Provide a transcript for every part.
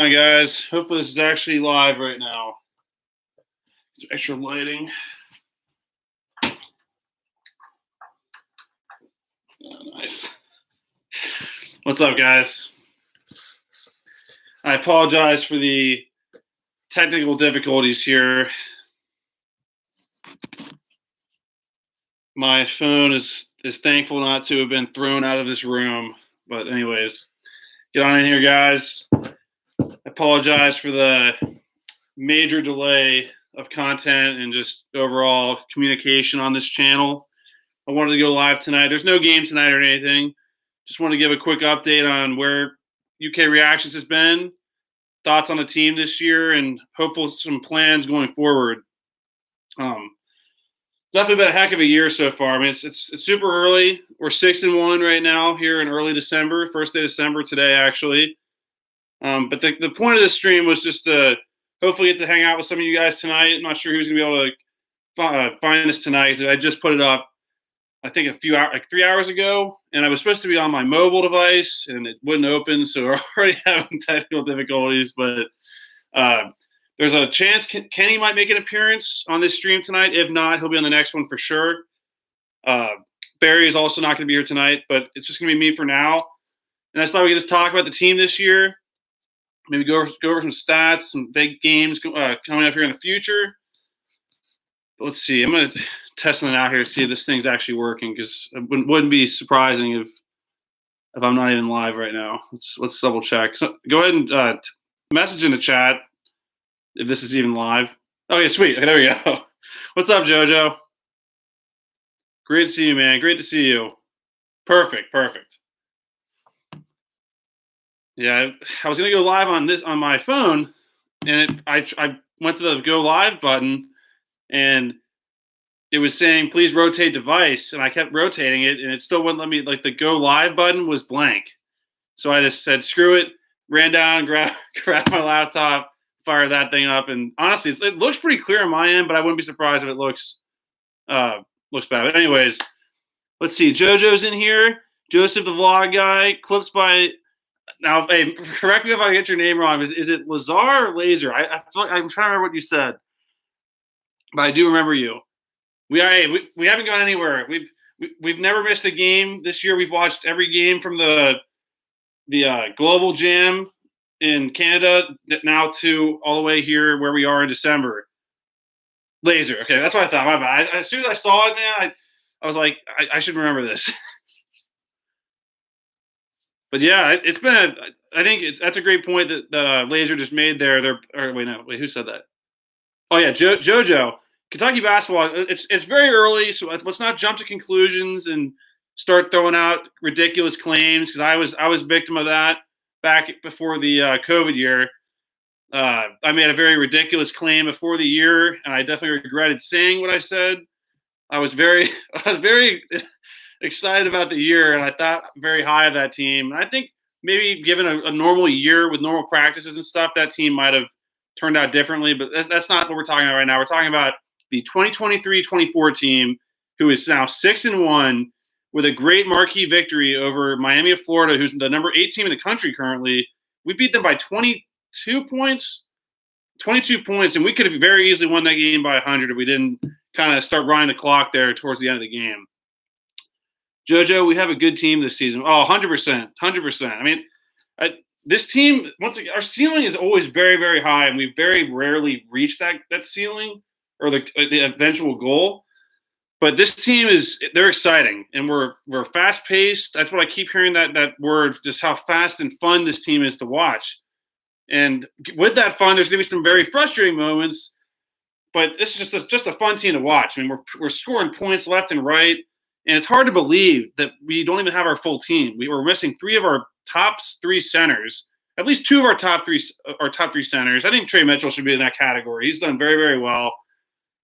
Hi guys, hopefully this is actually live right now. Some extra lighting. Oh, nice. What's up, guys? I apologize for the technical difficulties here. My phone is thankful not to have been thrown out of this room. But anyways, get on in here, guys. I apologize for the major delay of content and just overall communication on this channel. I wanted to go live tonight. There's no game tonight or anything. Just want to give a quick update on where UK Reactions has been, thoughts on the team this year, and hopefully some plans going forward. Definitely been a heck of a year so far. I mean, it's super early. We're 6-1 right now here in early December, first day of December today, actually. But the point of this stream was just to hopefully get to hang out with some of you guys tonight. I'm not sure who's going to be able to find this tonight. I just put it up, I think, a few hours, like 3 hours ago, and I was supposed to be on my mobile device, and it wouldn't open, so we're already having technical difficulties. But there's a chance Kenny might make an appearance on this stream tonight. If not, he'll be on the next one for sure. Barry is also not going to be here tonight, but it's just going to be me for now. And I thought we could just talk about the team this year, maybe go over some stats, some big games coming up here in the future. But let's see. I'm going to test something out here to see if this thing's actually working, because it wouldn't be surprising if I'm not even live right now. Let's double check. So go ahead and message in the chat if this is even live. Oh yeah, sweet. Okay, there we go. What's up, JoJo? Great to see you, man. Great to see you. Perfect. Yeah, I was gonna go live on my phone, and I went to the go live button, and it was saying please rotate device, and I kept rotating it, and it still wouldn't let me. Like, the go live button was blank, so I just said screw it, ran down, grabbed my laptop, fired that thing up, and honestly, it looks pretty clear on my end, but I wouldn't be surprised if it looks bad. But anyways, let's see. JoJo's in here. Joseph the vlog guy. Clips by. Now, hey, correct me if I get your name wrong. Is it Lazar or Laser? I feel like I'm trying to remember what you said, but I do remember you. We haven't gone anywhere. We've never missed a game this year. We've watched every game from the Global Jam in Canada now to all the way here where we are in December. Laser. Okay, that's what I thought. My bad. As soon as I saw it, man, I was like, I should remember this. But yeah, it's been I think that's a great point that Laser just made there. Who said that? Oh yeah, JoJo. Kentucky basketball. It's very early, so let's not jump to conclusions and start throwing out ridiculous claims, because I was victim of that back before the COVID year. I made a very ridiculous claim before the year, and I definitely regretted saying what I said. I was very excited about the year, and I thought very high of that team. And I think maybe given a normal year with normal practices and stuff, that team might have turned out differently. But that's not what we're talking about right now. We're talking about the 2023-24 team, who is now 6-1 with a great marquee victory over Miami of Florida, who's the number 8 team in the country currently. We beat them by 22 points, and we could have very easily won that game by 100 if we didn't kind of start running the clock there towards the end of the game. JoJo, we have a good team this season. Oh, 100%. I mean, this team, once again, our ceiling is always very, very high, and we very rarely reach that ceiling or the eventual goal. But this team they're exciting, and we're fast-paced. That's what I keep hearing, that word, just how fast and fun this team is to watch. And with that fun, there's going to be some very frustrating moments, but this is just a fun team to watch. I mean, we're scoring points left and right, and it's hard to believe that we don't even have our full team. We were missing 3 of our top 3 centers, at least 2 of our top three centers. I think Trey Mitchell should be in that category. He's done very, very well.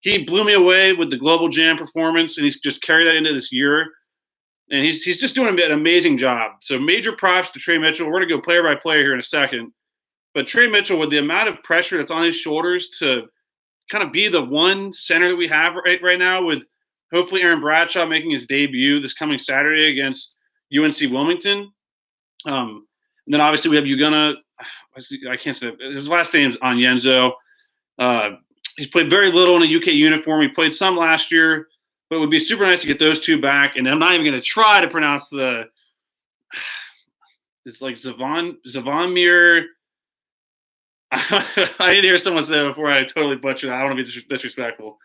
He blew me away with the Global Jam performance, and he's just carried that into this year. And he's just doing an amazing job. So major props to Trey Mitchell. We're going to go player by player here in a second. But Trey Mitchell, with the amount of pressure that's on his shoulders to kind of be the one center that we have right now, with hopefully Aaron Bradshaw making his debut this coming Saturday against UNC Wilmington. And then obviously we have Ugonna I can't say his last name's Onyenzo. He's played very little in a UK uniform. He played some last year, but it would be super nice to get those two back. And I'm not even going to try to pronounce it's like Zavonmir. I didn't hear someone say it before. I totally butchered that. I don't want to be disrespectful.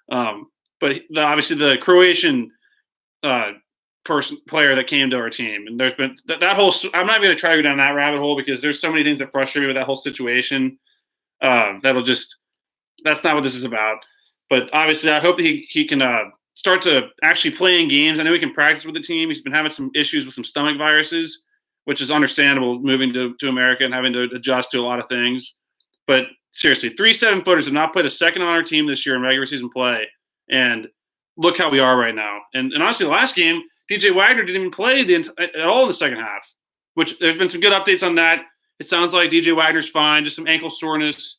But obviously the Croatian player that came to our team, and there's been that whole. I'm not going to try to go down that rabbit hole because there's so many things that frustrate me with that whole situation. That's not what this is about. But obviously, I hope that he can start to actually play in games. I know he can practice with the team. He's been having some issues with some stomach viruses, which is understandable moving to America and having to adjust to a lot of things. But seriously, 3 7-footers have not played a second on our team this year in regular season play. And look how we are right now. And honestly, the last game, DJ Wagner didn't even play at all in the second half, which there's been some good updates on that. It sounds like DJ Wagner's fine, just some ankle soreness.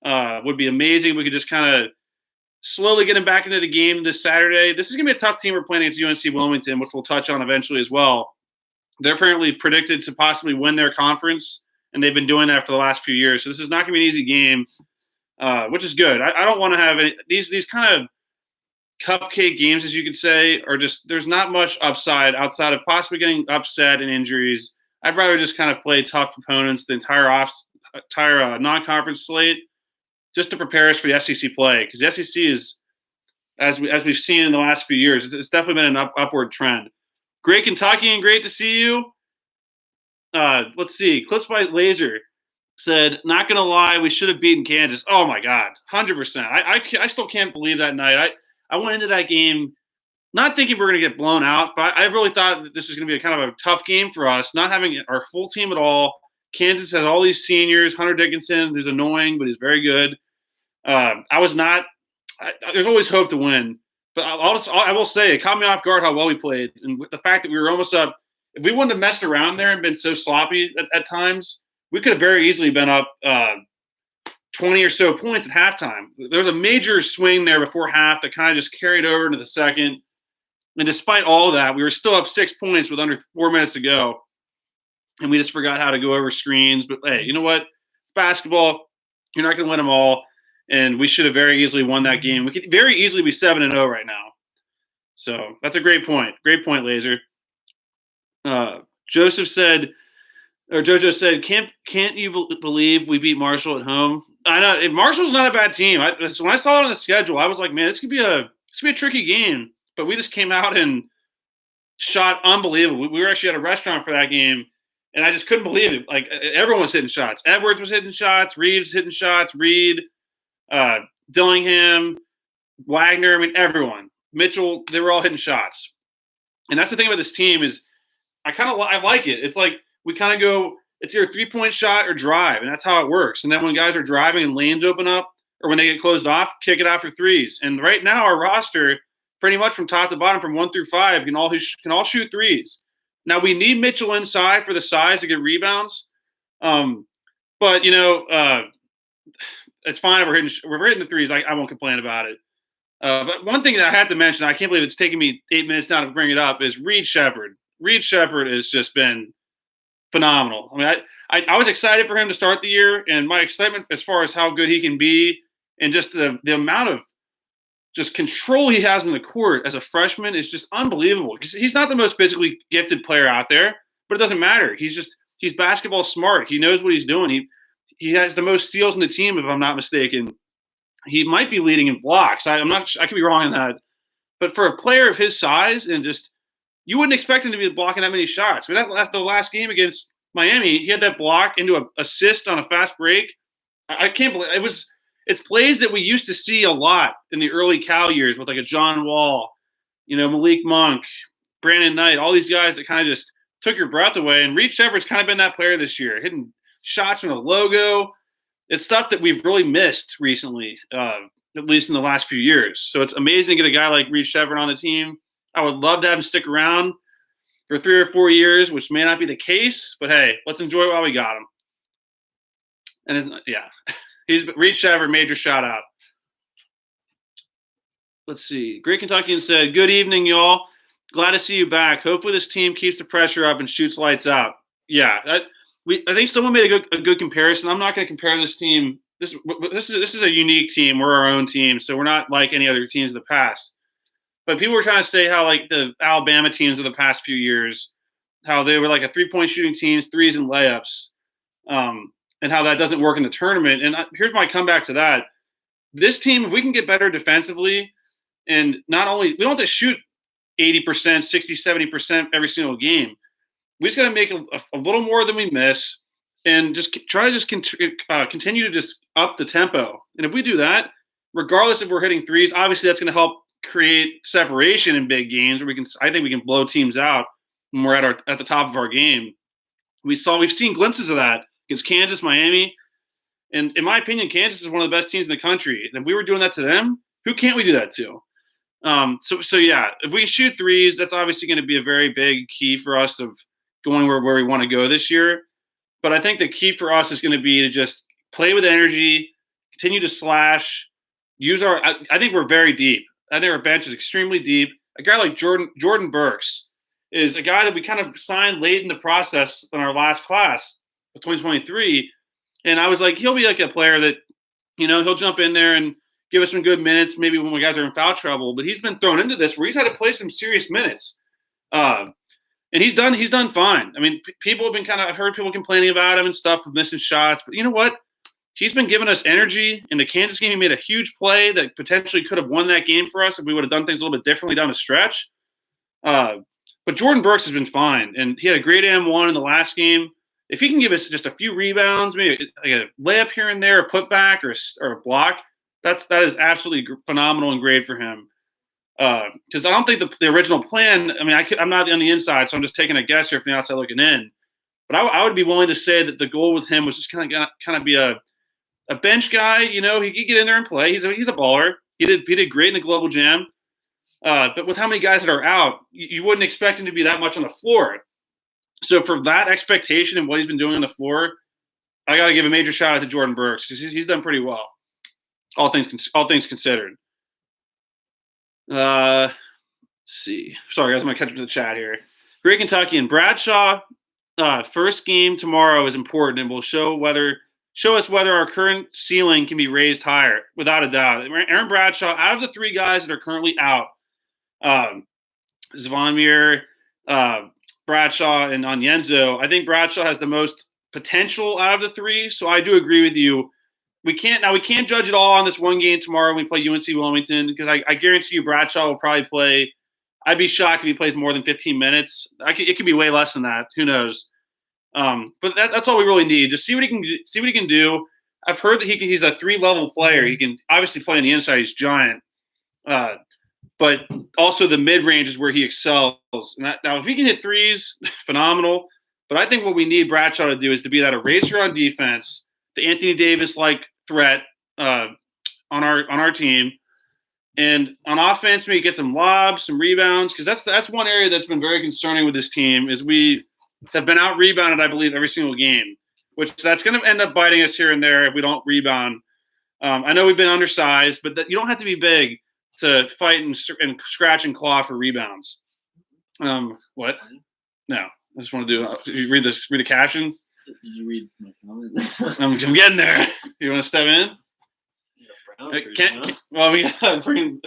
Would be amazing. We could just kind of slowly get him back into the game this Saturday. This is going to be a tough team we're playing against UNC Wilmington, which we'll touch on eventually as well. They're apparently predicted to possibly win their conference, and they've been doing that for the last few years. So this is not going to be an easy game, which is good. I don't want to have these kind of cupcake games, as you could say, are just there's not much upside outside of possibly getting upset and injuries. I'd rather just kind of play tough opponents the entire non-conference slate just to prepare us for the SEC play, because the SEC is, as we've seen in the last few years, it's definitely been an upward trend. Great Kentucky, and great to see you. Let's see. Clips by Laser said, not going to lie, we should have beaten Kansas. Oh, my God, 100%. I still can't believe that night. I went into that game not thinking we're going to get blown out, but I really thought that this was going to be a kind of a tough game for us, not having our full team at all. Kansas has all these seniors. Hunter Dickinson, who's annoying, but he's very good. There's always hope to win. But I will say, it caught me off guard how well we played. And with the fact that we were almost up, if we wouldn't have messed around there and been so sloppy at times, we could have very easily been up 20 or so points at halftime. There was a major swing there before half that kind of just carried over into the second. And despite all of that, we were still up 6 points with under 4 minutes to go. And we just forgot how to go over screens. But, hey, you know what? It's basketball. You're not going to win them all. And we should have very easily won that game. We could very easily be 7-0 right now. So that's a great point. Great point, Laser. Jojo said, can't you believe we beat Marshall at home? I know Marshall's not a bad team. When I saw it on the schedule, I was like, man, this could be a tricky game. But we just came out and shot unbelievable. We were actually at a restaurant for that game, and I just couldn't believe it. Like, everyone was hitting shots. Edwards was hitting shots. Reeves hitting shots. Reed. Dillingham, Wagner, I mean, everyone. Mitchell, they were all hitting shots. And that's the thing about this team is I like it. It's like we kind of go, it's either 3-point shot or drive, and that's how it works. And then when guys are driving and lanes open up or when they get closed off, kick it out for threes. And right now our roster, pretty much from top to bottom, from 1 through 5, can all shoot threes. Now we need Mitchell inside for the size to get rebounds. But, it's fine if we're hitting the threes. I won't complain about it. But one thing that I have to mention, I can't believe it's taken me 8 minutes now to bring it up, is Reed Sheppard. Reed Sheppard has just been phenomenal. I mean, I was excited for him to start the year, and my excitement as far as how good he can be and just the amount of just control he has in the court as a freshman is just unbelievable. Because he's not the most physically gifted player out there, but it doesn't matter. He's basketball smart. He knows what he's doing. He has the most steals in the team, if I'm not mistaken. He might be leading in blocks. I could be wrong on that. But for a player of his size, and just you wouldn't expect him to be blocking that many shots. I mean, the last game against Miami, he had that block into an assist on a fast break. I can't believe it. It's plays that we used to see a lot in the early Cal years with like a John Wall, Malik Monk, Brandon Knight, all these guys that kind of just took your breath away. And Reed Sheppard's kind of been that player this year, hitting shots from the logo. It's stuff that we've really missed recently, at least in the last few years. So it's amazing to get a guy like Reed Sheppard on the team. I would love to have him stick around for 3 or 4 years, which may not be the case, but hey, let's enjoy it while we got him. And he's Reed Sheppard, major shout out. Let's see. Great Kentuckian said, good evening, y'all. Glad to see you back. Hopefully this team keeps the pressure up and shoots lights out. Yeah, I think someone made a good comparison. I'm not going to compare this team. This is a unique team. We're our own team, so we're not like any other teams in the past. But people were trying to say how like the Alabama teams of the past few years, how they were like a 3-point shooting teams, threes and layups, and how that doesn't work in the tournament. And here's my comeback to that. This team, if we can get better defensively, and not only we don't have to shoot 80%, 60, 70% every single game. We just got to make a little more than we miss, and just try to continue to just up the tempo. And if we do that, regardless if we're hitting threes, obviously that's going to help create separation in big games where I think we can blow teams out when we're at the top of our game. We've seen glimpses of that against Kansas, Miami, and in my opinion, Kansas is one of the best teams in the country. And if we were doing that to them, who can't we do that to? So yeah, if we shoot threes, that's obviously going to be a very big key for us of going where we want to go this year. But I think the key for us is going to be to just play with energy, continue to slash, I think we're very deep. I think our bench is extremely deep. A guy like Jordan Burks is a guy that we kind of signed late in the process in our last class of 2023. And I was like, he'll be like a player that, he'll jump in there and give us some good minutes, maybe when we guys are in foul trouble. But he's been thrown into this where he's had to play some serious minutes. And he's done fine. I mean, people have been I've heard people complaining about him and stuff with missing shots. But you know what? He's been giving us energy. In the Kansas game, he made a huge play that potentially could have won that game for us if we would have done things a little bit differently down the stretch. But Jordan Burks has been fine. And he had a great M1 in the last game. If he can give us just a few rebounds, maybe like a layup here and there, a putback or a block, that is absolutely phenomenal and great for him. Because I don't think the original plan. I mean, I'm not on the inside, so I'm just taking a guess here from the outside looking in. But I would be willing to say that the goal with him was just kind of be a bench guy. He could get in there and play. He's a baller. He did great in the Global Jam. But with how many guys that are out, you wouldn't expect him to be that much on the floor. So for that expectation and what he's been doing on the floor, I got to give a major shout out to Jordan Burks. He's done pretty well, all things considered. Let's see. Sorry, guys, I'm going to catch up to the chat here. Great Kentucky and Bradshaw, first game tomorrow is important and will show us whether our current ceiling can be raised higher, without a doubt. Aaron Bradshaw, out of the three guys that are currently out, Zvonimir, Bradshaw, and Onyenzo, I think Bradshaw has the most potential out of the three, so I do agree with you. We can't judge it all on this one game tomorrow when we play UNC Wilmington, because I guarantee you Bradshaw will probably play. I'd be shocked if he plays more than 15 minutes. It could be way less than that. Who knows? But that's all we really need. Just see what he can do. I've heard that he's a 3-level player. He can obviously play on the inside. He's giant. But also the mid-range is where he excels. Now, if he can hit threes, phenomenal. But I think what we need Bradshaw to do is to be that eraser on defense, the Anthony Davis-like threat on our team. And on offense, maybe get some lobs, some rebounds, because that's one area that's been very concerning with this team is we have been out-rebounded, I believe, every single game, which that's going to end up biting us here and there if we don't rebound. I know we've been undersized, but you don't have to be big to fight and scratch and claw for rebounds. What? No. I just want to read the caption. Did you read my comment? I'm getting there. You want to step in? Well, we got to bring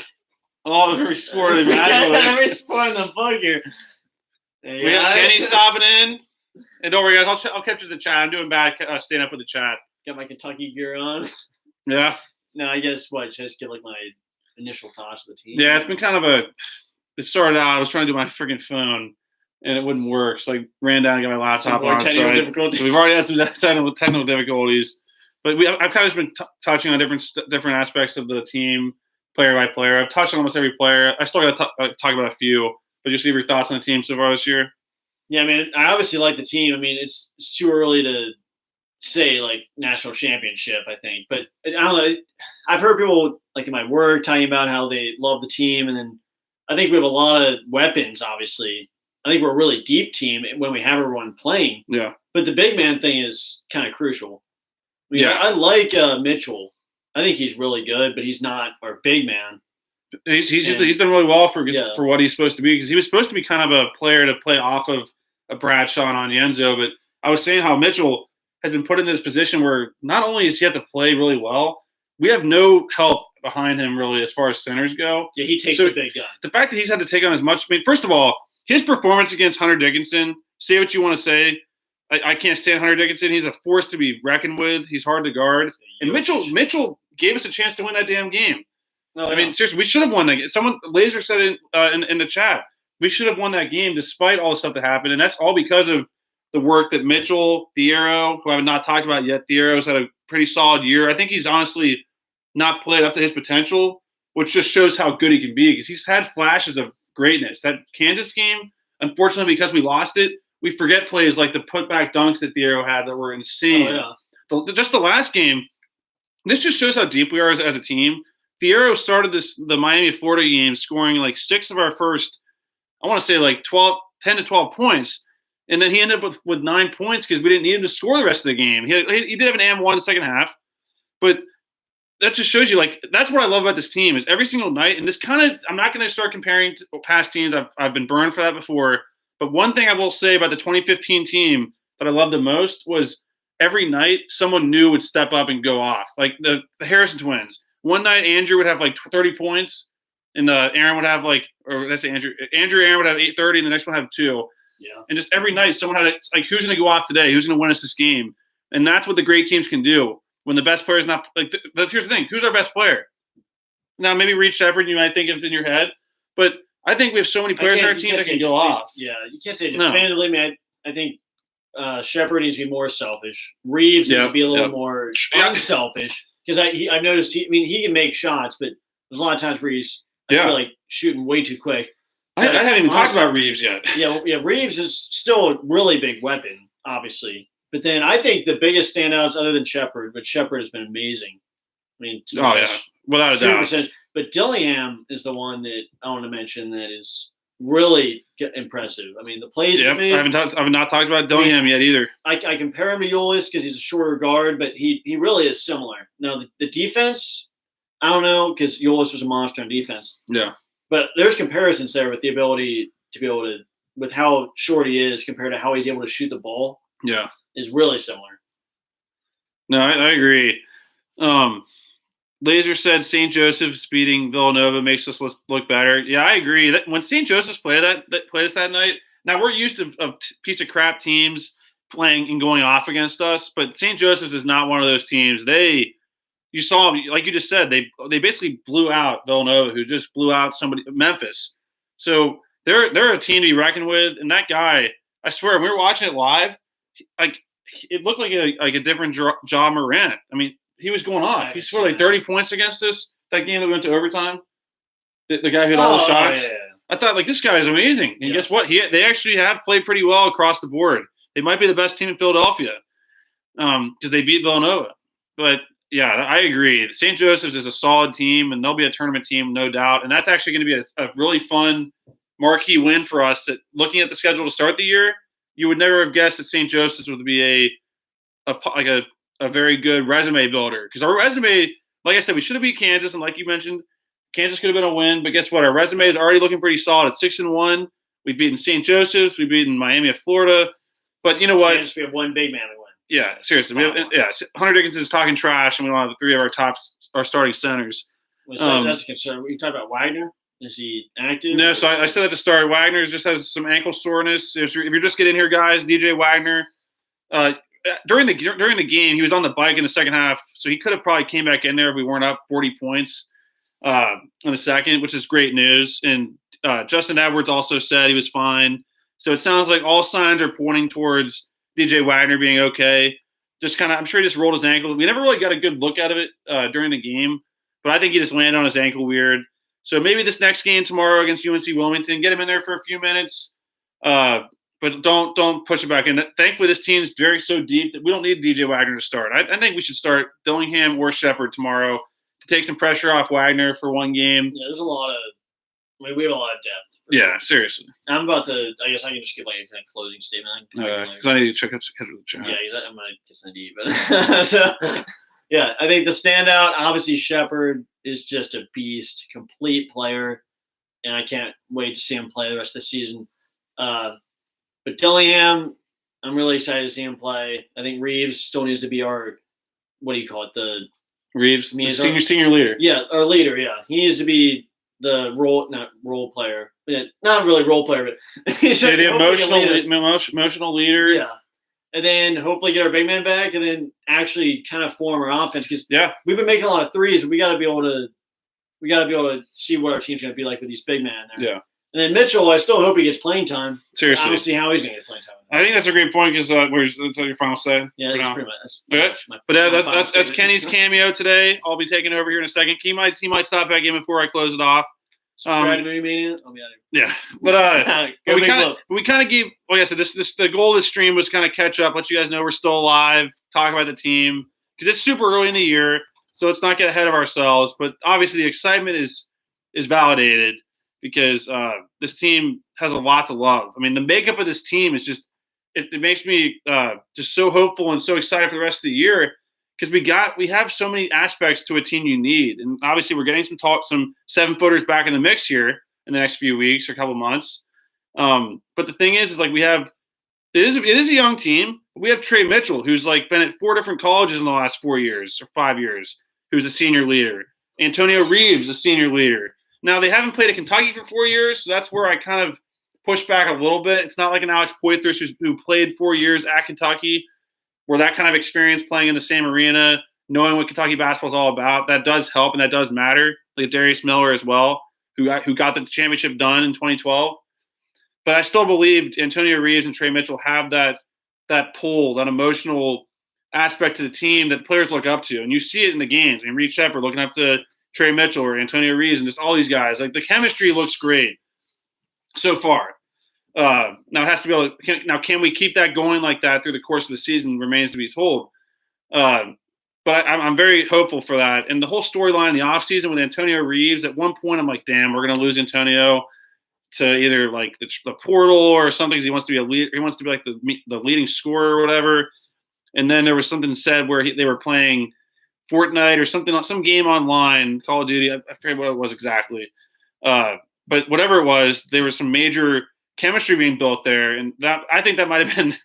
all every sport imaginable. Every sport in the book here. Kenny stopping in. And don't worry, guys. I'll capture the chat. I'm doing bad staying up with the chat. Got my Kentucky gear on. Yeah. No, I guess just get like my initial thoughts of the team. Yeah, it's been kind of it started out, I was trying to do my freaking phone and it wouldn't work. So I ran down and got my laptop on. So we've already had some technical difficulties. But I've kind of just been touching on different aspects of the team, player by player. I've touched on almost every player. I still got to talk about a few. But just give your thoughts on the team so far this year. Yeah, I mean, I obviously like the team. I mean, it's too early to say like national championship, I think. But I don't know. I've heard people like in my work talking about how they love the team, and then I think we have a lot of weapons. Obviously, I think we're a really deep team when we have everyone playing. Yeah. But the big man thing is kind of crucial. I mean, I like Mitchell. I think he's really good, but he's not our big man. He's done really well for what he's supposed to be, because he was supposed to be kind of a player to play off of a Bradshaw and Onyenzo, but I was saying how Mitchell has been put in this position where not only is he have to play really well, we have no help behind him really as far as centers go. Yeah, he takes the big gun. The fact that he's had to take on as much. I mean, first of all, his performance against Hunter Dickinson. Say what you want to say. I can't stand Hunter Dickinson. He's a force to be reckoned with. He's hard to guard. And Mitchell gave us a chance to win that damn game. I mean, seriously, we should have won that game. Someone, Laser said it in the chat. We should have won that game despite all the stuff that happened. And that's all because of the work that Mitchell, Thiero, who I have not talked about yet, Thiero's had a pretty solid year. I think he's honestly not played up to his potential, which just shows how good he can be because he's had flashes of greatness. That Kansas game, unfortunately, because we lost it, we forget plays like the putback dunks that Thiero had that were insane. Just the last game, this just shows how deep we are as a team. Thiero started the Miami, Florida game scoring like 6 of our first, I want to say like 10 to 12 points. And then he ended up with 9 points because we didn't need him to score the rest of the game. He did have an and one in the second half. But that just shows you, like, that's what I love about this team is every single night. And this kind of – I'm not going to start comparing to past teams. I've been burned for that before. But one thing I will say about the 2015 team that I loved the most was every night someone new would step up and go off. Like the Harrison twins. One night Andrew would have like 30 points, and Aaron would have like – or let's say Aaron would have 30, and the next one would have 2. Yeah. And just every night someone had – like, who's going to go off today? Who's going to win us this game? And that's what the great teams can do. When the best player is not – like, here's the thing. Who's our best player? Now, maybe Reed Shepard, you might think it's in your head. But I think we have so many players on our team that can go off. Yeah, you can't say definitively. No. I think Shepard needs to be more selfish. Reeves needs to be a little more unselfish. Because I've noticed, he can make shots, but there's a lot of times where he's I feel like shooting way too quick. I haven't even talked about Reeves yet. Yeah, Reeves is still a really big weapon, obviously. But then I think the biggest standouts, other than Shepard, but Shepard has been amazing. I mean, without a doubt. But Dillingham is the one that I want to mention that is really impressive. I mean, the plays he's made. I've not talked about Dillingham yet either. I compare him to Ulis because he's a shorter guard, but he really is similar. Now, the defense, I don't know, because Ulis was a monster on defense. Yeah. But there's comparisons there with the ability to be able to, with how short he is compared to how he's able to shoot the ball. Yeah. Is really similar. No, I agree. Laser said St. Joseph's beating Villanova makes us look better. Yeah, I agree. That when St. Joseph's played us that night, now we're used to piece of crap teams playing and going off against us, but St. Joseph's is not one of those teams. You saw, like you just said, they basically blew out Villanova, who just blew out Memphis. So they're a team to be reckoned with. And that guy, I swear, when we were watching it live, like it looked like a different Ja Morant. I mean, he was going off. He scored like 30 points against us that game that went to overtime. The guy who had all the shots. Yeah. I thought, like, this guy is amazing. And guess what? They actually have played pretty well across the board. They might be the best team in Philadelphia because they beat Villanova. But yeah, I agree. St. Joseph's is a solid team, and they'll be a tournament team, no doubt. And that's actually going to be a really fun marquee win for us. That looking at the schedule to start the year, you would never have guessed that St. Joseph's would be a very good resume builder. Because our resume, like I said, we should have beat Kansas, and like you mentioned, Kansas could have been a win. But guess what? Our resume is already looking pretty solid at 6-1. We've beaten St. Joseph's. We've beaten Miami of Florida. But you know what? We have one big man to win. Yeah, seriously. Hunter Dickinson is talking trash, and we don't have 3 of our starting centers. Well, that's a concern. We talked about Wagner. Is he active? No, so I said that to start. Wagner just has some ankle soreness. If you're just getting here, guys, DJ Wagner, during the game, he was on the bike in the second half, so he could have probably came back in there if we weren't up 40 points in the second, which is great news. And Justin Edwards also said he was fine. So it sounds like all signs are pointing towards DJ Wagner being okay. Just kind of, I'm sure he just rolled his ankle. We never really got a good look at it during the game, but I think he just landed on his ankle weird. So maybe this next game tomorrow against UNC Wilmington, get him in there for a few minutes, but don't push it back in. Thankfully, this team's so deep that we don't need DJ Wagner to start. I think we should start Dillingham or Shepard tomorrow to take some pressure off Wagner for one game. Yeah, there's a lot of – we have a lot of depth. Yeah, seriously. I'm about to – I guess I can just give like a kind of closing statement. Because I need to check up the chat. Yeah, I'm going to get some deep. But so, yeah, I think the standout, obviously, Shepard is just a beast, complete player, and I can't wait to see him play the rest of the season. But Dillingham, I'm really excited to see him play. I think Reeves still needs to be our, what do you call it? The Reeves, the senior leader. Yeah, our leader. Yeah, he needs to be the not role player, not really role player, but the emotional leader. Yeah, and then hopefully get our big man back, and then actually kind of form our offense because we've been making a lot of threes. We got to be able to see what our team's going to be like with these big men there. Yeah. And then Mitchell, I still hope he gets playing time. Seriously. I don't see how he's going to get playing time. I think that's a great point because that's your final say. Yeah, that's pretty much. That's Kenny's cameo today. I'll be taking over here in a second. He might stop back in before I close it off. Subscribe to Movie Mania. I'll be out of here. Yeah, but we kind of gave. Like I said, the goal of this stream was kind of catch up, let you guys know we're still alive, talk about the team because it's super early in the year, so let's not get ahead of ourselves. But obviously, the excitement is validated. Because this team has a lot to love. I mean, the makeup of this team is just it makes me just so hopeful and so excited for the rest of the year because we have so many aspects to a team you need, and obviously we're getting some 7-footers back in the mix here in the next few weeks or a couple months. But the thing is like it is a young team. We have Trey Mitchell, who's like been at 4 different colleges in the last 4 years or 5 years, who's a senior leader. Antonio Reeves, a senior leader. Now, they haven't played at Kentucky for 4 years, so that's where I kind of push back a little bit. It's not like an Alex Poitras who played 4 years at Kentucky, where that kind of experience playing in the same arena, knowing what Kentucky basketball is all about, that does help and that does matter. Like Darius Miller as well, who got the championship done in 2012. But I still believe Antonio Reeves and Trey Mitchell have that pull, that emotional aspect to the team that players look up to. And you see it in the games. I mean, Reed Sheppard looking up to Trey Mitchell or Antonio Reeves and just all these guys. Like the chemistry looks great so far. Now it has to be able to, now can we keep that going like that through the course of the season remains to be told. But I'm very hopeful for that. And the whole storyline in the offseason with Antonio Reeves, at one point I'm like, damn, we're going to lose Antonio to either like the portal or something because he wants to be a leader. He wants to be like the leading scorer or whatever. And then there was something said where they were playing Fortnite or something, some game online, Call of Duty. I forget what it was exactly. But whatever it was, there was some major chemistry being built there. And that I think that might have been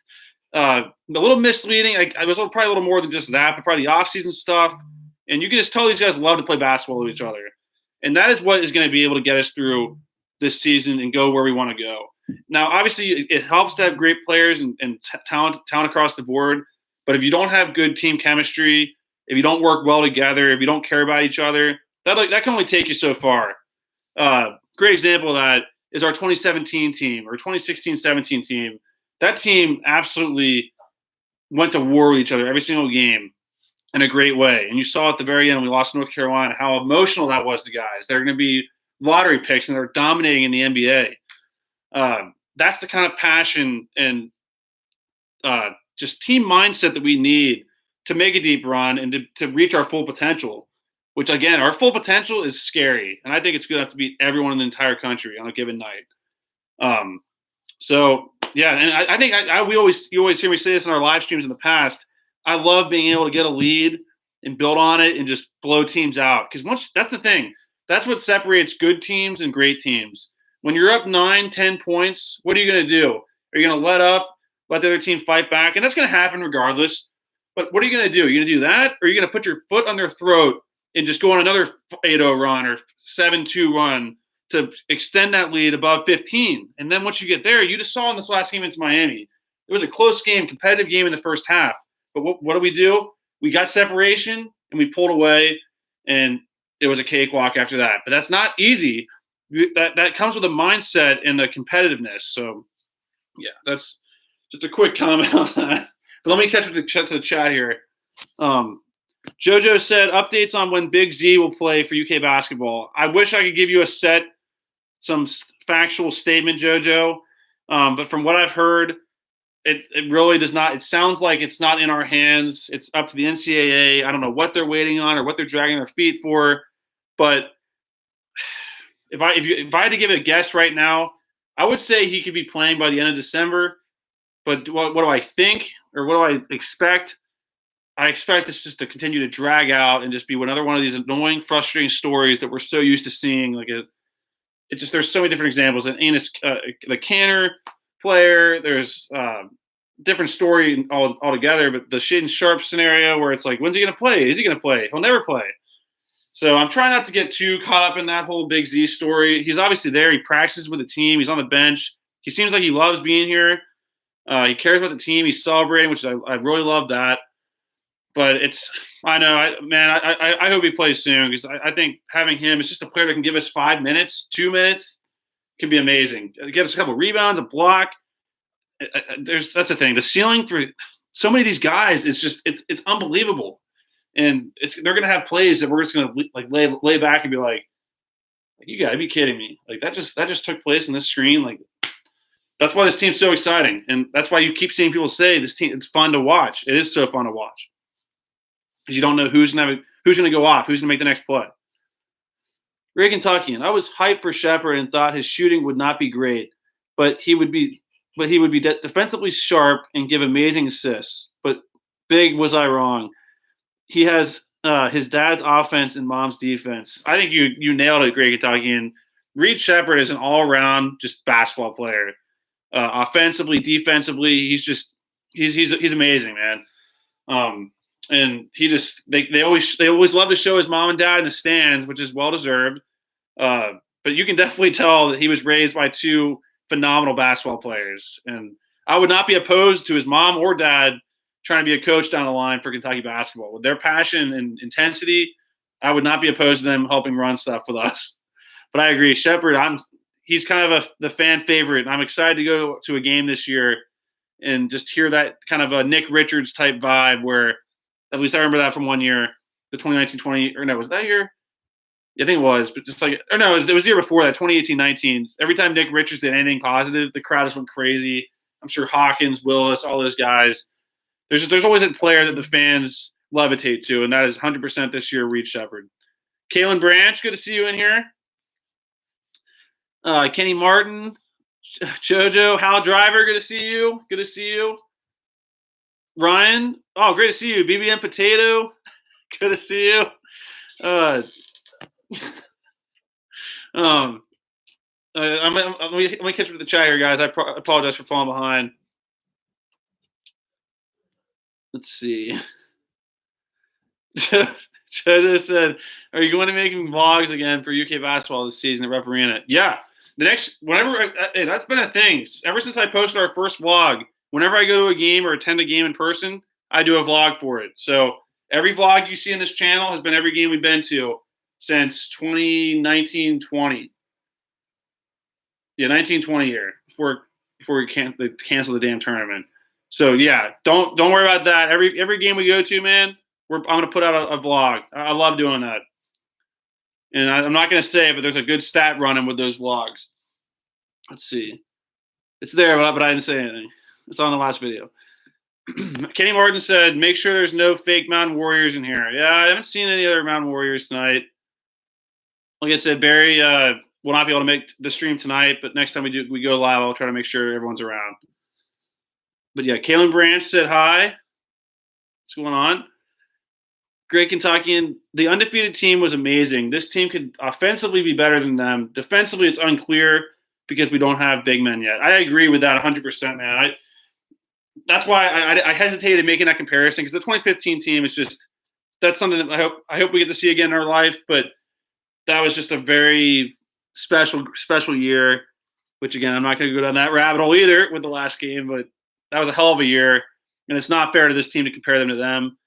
a little misleading. I was probably a little more than just that, but probably the offseason stuff. And you can just tell these guys love to play basketball with each other. And that is what is going to be able to get us through this season and go where we want to go. Now, obviously, it helps to have great players and talent across the board. But if you don't have good team chemistry, if you don't work well together, if you don't care about each other, that can only take you so far. Great example of that is our 2017 team or 2016-17 team. That team absolutely went to war with each other every single game in a great way. And you saw at the very end when we lost North Carolina how emotional that was to guys. They're going to be lottery picks and they're dominating in the NBA. That's the kind of passion and just team mindset that we need to make a deep run and to reach our full potential, which, again, our full potential is scary. And I think it's good enough to beat everyone in the entire country on a given night. So, yeah, and I think you always hear me say this in our live streams in the past. I love being able to get a lead and build on it and just blow teams out. Because that's the thing. That's what separates good teams and great teams. When you're up 9-10 points, what are you going to do? Are you going to let up, let the other team fight back? And that's going to happen regardless. But what are you going to do? Are you going to do that? Or are you going to put your foot on their throat and just go on another 8-0 run or 7-2 run to extend that lead above 15? And then once you get there, you just saw in this last game against Miami, it was a close game, competitive game in the first half. But what do? We got separation and we pulled away, and it was a cakewalk after that. But that's not easy. That comes with a mindset and the competitiveness. So, yeah, that's just a quick comment on that. But let me catch up to the chat here. JoJo said, updates on when Big Z will play for UK basketball. I wish I could give you some factual statement, JoJo. But from what I've heard, it really does not. It sounds like it's not in our hands. It's up to the NCAA. I don't know what they're waiting on or what they're dragging their feet for. But if I had to give it a guess right now, I would say he could be playing by the end of December. But what do I think or what do I expect? I expect this just to continue to drag out and just be another one of these annoying, frustrating stories that we're so used to seeing. There's so many different examples. And Enos, the Canner player, there's different story altogether. But the Shaden Sharp scenario where it's like, when's he going to play? Is he going to play? He'll never play. So I'm trying not to get too caught up in that whole Big Z story. He's obviously there. He practices with the team. He's on the bench. He seems like he loves being here. He cares about the team. He's celebrating, which I really love that. But I hope he plays soon because I think having him, it's just a player that can give us 5 minutes, 2 minutes, can be amazing. Get us a couple rebounds, a block. That's the thing. The ceiling for so many of these guys is just it's unbelievable. And they're gonna have plays that we're just gonna like lay back and be like, you gotta be kidding me! Like that just took place on this screen. Like that's why this team's so exciting, and that's why you keep seeing people say this team it's fun to watch. It is so fun to watch because you don't know who's gonna go off, who's gonna make the next play. Ray Kentuckian, I was hyped for Shepherd and thought his shooting would not be great, but he would be defensively sharp and give amazing assists. But big was I wrong. He has his dad's offense and mom's defense. I think you nailed it, Greg Kentuckian. Reed Shepherd is an all-around just basketball player. Offensively, defensively, he's amazing, man. And they always love to show his mom and dad in the stands, which is well deserved. But you can definitely tell that he was raised by two phenomenal basketball players, and I would not be opposed to his mom or dad trying to be a coach down the line for Kentucky basketball. With their passion and intensity, I would not be opposed to them helping run stuff with us. But I agree, Shepherd, he's kind of the fan favorite, and I'm excited to go to a game this year and just hear that kind of a Nick Richards type vibe where, at least I remember that from one year, the 2019-20, or no, was that year? I think it was, but just like, or no, it was the year before that, 2018-19. Every time Nick Richards did anything positive, the crowd just went crazy. I'm sure Hawkins, Willis, all those guys. There's always a player that the fans levitate to, and that is 100% this year, Reed Shepherd. Kalen Branch, good to see you in here. Kenny Martin, Jojo, Hal Driver, good to see you. Good to see you. Ryan, oh, great to see you. BBN Potato, good to see you. I'm gonna catch up with the chat here, guys. I apologize for falling behind. Let's see. Jojo said, "Are you going to make vlogs again for UK basketball this season at Rep Arena?" Yeah. That's been a thing ever since I posted our first vlog. Whenever I go to a game or attend a game in person, I do a vlog for it. So every vlog you see in this channel has been every game we've been to since 2019-20. Yeah, 19-20 year before we cancel the damn tournament. So yeah, don't worry about that. Every game we go to, man, I'm gonna put out a vlog. I love doing that. And I'm not gonna say it, but there's a good stat running with those vlogs. Let's see. It's there, but I didn't say anything. It's on the last video. Kenny Martin said, "Make sure there's no fake Mountain Warriors in here." Yeah, I haven't seen any other Mountain Warriors tonight. Like I said, Barry will not be able to make the stream tonight, but next time we go live, I'll try to make sure everyone's around. But yeah, Kalen Branch said hi. What's going on? Great Kentuckian. The undefeated team was amazing. This team could offensively be better than them. Defensively, it's unclear because we don't have big men yet. I agree with that 100%, man. That's why I hesitated making that comparison, because the 2015 team is just – that's something that I hope we get to see again in our life. But that was just a very special year, which, again, I'm not going to go down that rabbit hole either with the last game. But that was a hell of a year, and it's not fair to this team to compare them to them.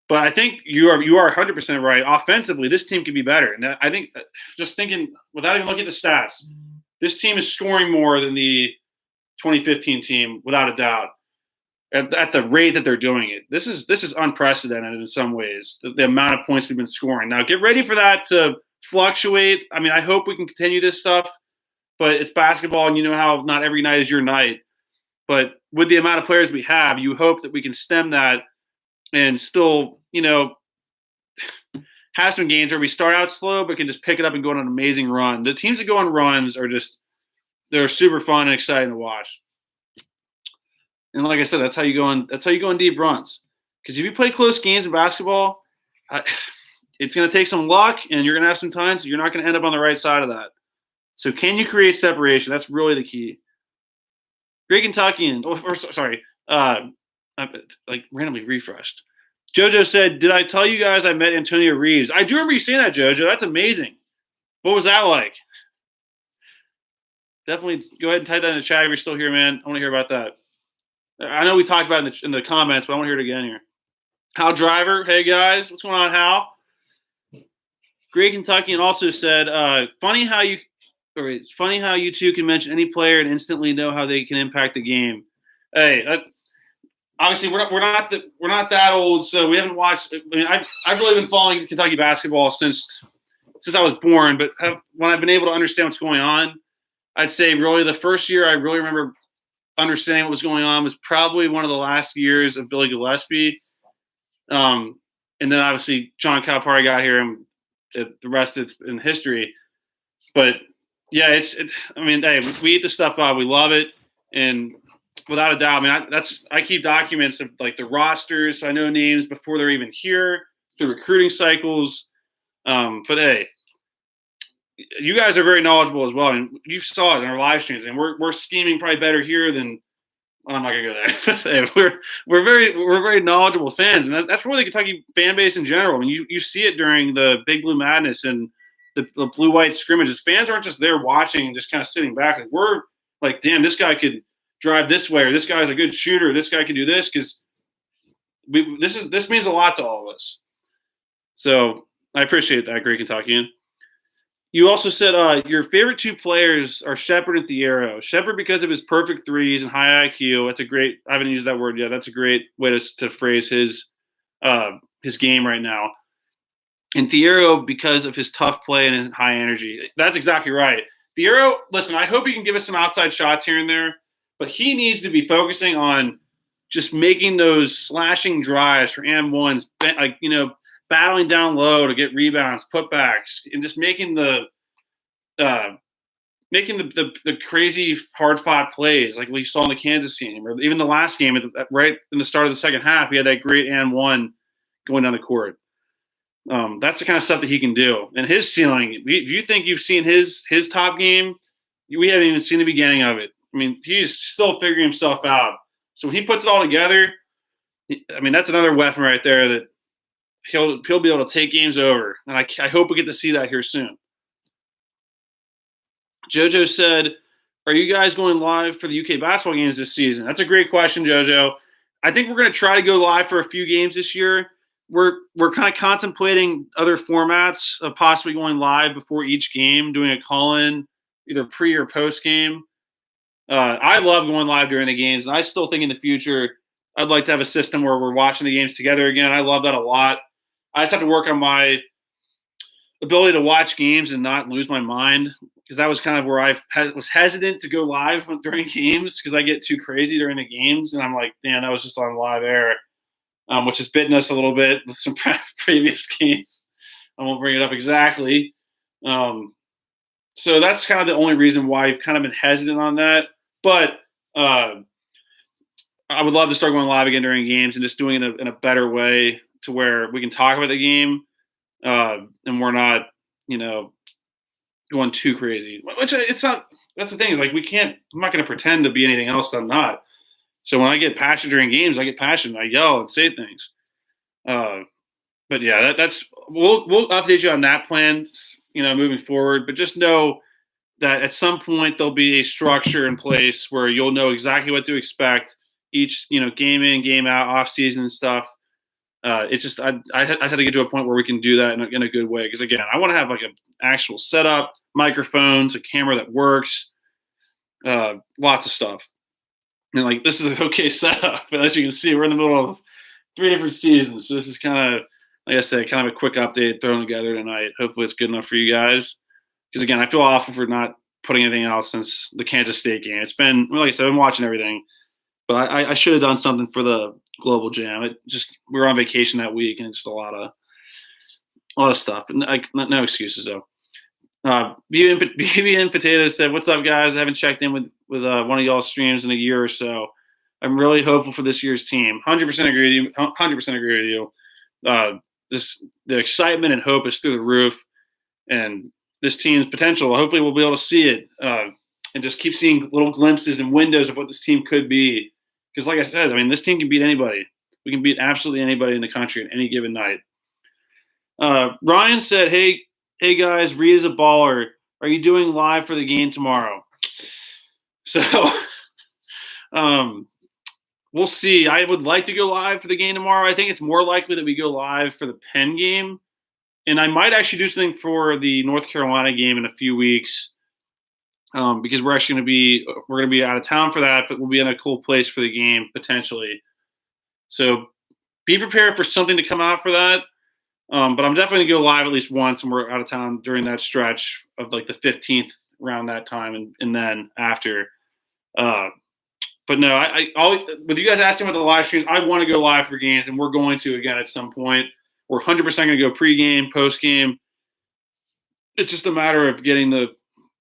But I think you are 100% right. Offensively, this team could be better. And I think, just thinking, without even looking at the stats, this team is scoring more than the 2015 team, without a doubt, at the rate that they're doing it. This is unprecedented in some ways, the amount of points we've been scoring. Now, get ready for that to fluctuate. I mean, I hope we can continue this stuff, but it's basketball, and you know how not every night is your night. But with the amount of players we have, you hope that we can stem that and still, have some games where we start out slow but can just pick it up and go on an amazing run. The teams that go on runs they're super fun and exciting to watch. And like I said, that's how you go on deep runs. Because if you play close games in basketball, it's going to take some luck, and you're going to have some times you're not going to end up on the right side of that. So can you create separation? That's really the key. Great Kentuckian. Sorry. I'm like randomly refreshed. JoJo said, "Did I tell you guys I met Antonio Reeves?" I do remember you saying that, JoJo. That's amazing. What was that like? Definitely go ahead and type that in the chat if you're still here, man. I want to hear about that. I know we talked about it in the comments, but I want to hear it again here. Hal Driver, hey guys, what's going on, Hal? Great Kentuckian also said, funny how you two can mention any player and instantly know how they can impact the game. Hey, obviously we're not that old, so we haven't watched. I mean, I've really been following Kentucky basketball since I was born, but when I've been able to understand what's going on, I'd say really the first year I really remember understanding what was going on was probably one of the last years of Billy Gillispie. And then obviously John Calipari got here, and the rest is in history. But yeah, I mean, hey, we eat the stuff up. We love it, and without a doubt, I mean, I keep documents of like the rosters, so I know names before they're even here, the recruiting cycles. But hey, you guys are very knowledgeable as well, and you saw it in our live streams, and we're scheming probably better here than. I'm not gonna go there. we're very knowledgeable fans, and that's really the Kentucky fan base in general. I mean, you see it during the Big Blue Madness and the blue-white scrimmages. Fans aren't just there watching and just kind of sitting back. Like, we're like, damn, this guy could drive this way, or this guy's a good shooter, or this guy can do this, because this means a lot to all of us. So I appreciate that, Great Kentuckian. You also said your favorite two players are Shepard and Thiero. Shepard because of his perfect threes and high IQ. That's a great – I haven't used that word yet. That's a great way to phrase his game right now. And Thiero because of his tough play and his high energy. That's exactly right. Thiero, listen, I hope he can give us some outside shots here and there, but he needs to be focusing on just making those slashing drives for and-ones, like, you know, battling down low to get rebounds, putbacks, and just making the crazy hard-fought plays like we saw in the Kansas game, or even the last game right in the start of the second half. He had that great and-one going down the court. That's the kind of stuff that he can do. And his ceiling, if you think you've seen his top game, we haven't even seen the beginning of it. I mean, he's still figuring himself out. So when he puts it all together, I mean, that's another weapon right there that he'll be able to take games over. And I hope we get to see that here soon. JoJo said, are you guys going live for the UK basketball games this season? That's a great question, JoJo. I think we're going to try to go live for a few games this year. We're kind of contemplating other formats of possibly going live before each game, doing a call-in, either pre or post game. I love going live during the games, and I still think in the future I'd like to have a system where we're watching the games together again. I love that a lot. I just have to work on my ability to watch games and not lose my mind, because that was kind of where I was hesitant to go live during games, because I get too crazy during the games, and I'm like, damn, that was just on live air, which has bitten us a little bit with some previous games. I won't bring it up exactly. So that's kind of the only reason why I've kind of been hesitant on that. But I would love to start going live again during games and just doing it in a better way to where we can talk about the game and we're not, going too crazy. Which it's not. That's the thing, is like I'm not going to pretend to be anything else that I'm not. So when I get passionate during games, I get passionate. I yell and say things. But yeah, we'll update you on that plan, moving forward. But just know that at some point there'll be a structure in place where you'll know exactly what to expect each, game in, game out, off season and stuff. It's just I had to get to a point where we can do that in a good way. Because again, I want to have like an actual setup, microphones, a camera that works, lots of stuff. And like, this is an okay setup, but as you can see, we're in the middle of 3 different seasons. So this is kind of, like I said, kind of a quick update thrown together tonight. Hopefully it's good enough for you guys. Because again, I feel awful for not putting anything out since the Kansas State game. It's been, like I said, I've been watching everything, but I should have done something for the Global Jam. We were on vacation that week, and it's just a lot of stuff. No excuses though. BBN Potatoes said, "What's up, guys? I haven't checked in with one of y'all's streams in a year or so. I'm really hopeful for this year's team. 100% agree with you. 100% agree with you. The excitement and hope is through the roof, and this team's potential. Hopefully, we'll be able to see it and just keep seeing little glimpses and windows of what this team could be. Because, like I said, I mean, this team can beat anybody. We can beat absolutely anybody in the country on any given night. Ryan said, hey guys, Reed is a baller. Are you doing live for the game tomorrow? So we'll see. I would like to go live for the game tomorrow. I think it's more likely that we go live for the Penn game. And I might actually do something for the North Carolina game in a few weeks, because we're actually going to be out of town for that, but we'll be in a cool place for the game potentially. So be prepared for something to come out for that. But I'm definitely going to go live at least once, and we're out of town during that stretch of like the 15th around that time, and then after. But no, I with you guys asking about the live streams, I want to go live for games, and we're going to again at some point. We're 100% going to go pregame, postgame. It's just a matter of getting